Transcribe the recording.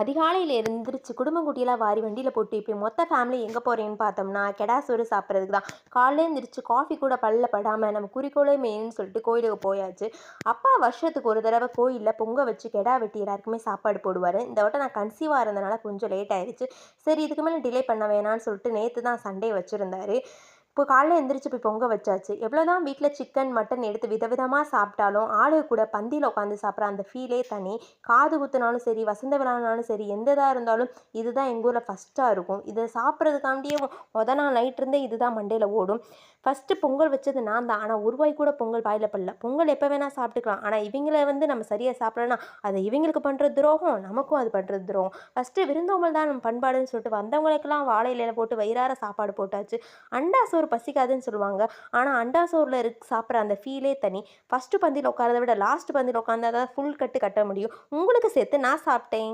அதிகாலையில எந்திரிச்சு குடும்பம் குட்டியெல்லாம் வாரி வண்டியில போட்டு இப்போ மொத்த ஃபேமிலி எங்கே போகிறேன்னு பார்த்தோம்னா கெடா சோறு சாப்பிட்றதுக்கு தான். காலையில எந்திரிச்சு காஃபி கூட பல்ல படாமல் நம்ம குறிக்கோளே மெயின்னு சொல்லிட்டு கோயிலுக்கு போயாச்சு. அப்பா வருஷத்துக்கு ஒரு தடவை கோயிலில் பொங்க வச்சு கெடா வெட்டி எல்லாருக்குமே சாப்பாடு போடுவார். இந்த வட்டம் நான் கன்சீவாக இருந்தனால கொஞ்சம் லேட் ஆயிடுச்சு. சரி, இதுக்கு மேலே டிலே பண்ண வேணாம்னு சொல்லிட்டு நேற்று தான் சண்டே வச்சுருந்தாரு. இப்போ காலைல எந்திரிச்சு போய் பொங்க வச்சாச்சு. எவ்வளோதான் வீட்டில் சிக்கன் மட்டன் எடுத்து விதவிதமாக சாப்பிட்டாலும் ஆளுக கூட பந்தியில் உட்காந்து சாப்பிட்ற அந்த ஃபீலே தனி. காது குத்துனாலும் சரி, வசந்த விழானாலும் சரி, எந்த இதாக இருந்தாலும் இதுதான் எங்கள் ஊரில் ஃபஸ்ட்டாக இருக்கும். இதை சாப்பிட்றதுக்காண்டியே நாள் நைட் இருந்தே இதுதான் மண்டையில் ஓடும். ஃபஸ்ட்டு பொங்கல் வச்சது நான் தான். ஆனால் ஒரு வாய் கூட பொங்கல் வாயில் படல. பொங்கல் எப்போ வேணால் சாப்பிட்டுக்கலாம். ஆனால் இவங்கள நம்ம சரியாக சாப்பிடலன்னா அது இவங்களுக்கு பண்ணுற துரோகம், நமக்கும் அது பண்ணுறது துரோகம். ஃபஸ்ட்டு விருந்தோம்பல் தான் நம்ம பண்பாடுன்னு சொல்லிட்டு வந்தவங்களுக்கெல்லாம் வாழை இலையில போட்டு வயிறார சாப்பாடு போட்டாச்சு. அண்டா சோறு பசிக்காதுன்னு சொல்லுவாங்க. ஆனா, அண்டா சோறுல சாப்பிட்ற அந்த ஃபீலே தனி. ஃபர்ஸ்ட்டு பந்தியில உட்கார்றத விட லாஸ்ட் பந்தியில உட்கார்ந்தா தான் ஃபுல் கட்டு கட்ட முடியும். உங்களுக்கு சேர்த்து நான் சாப்பிட்டேன்.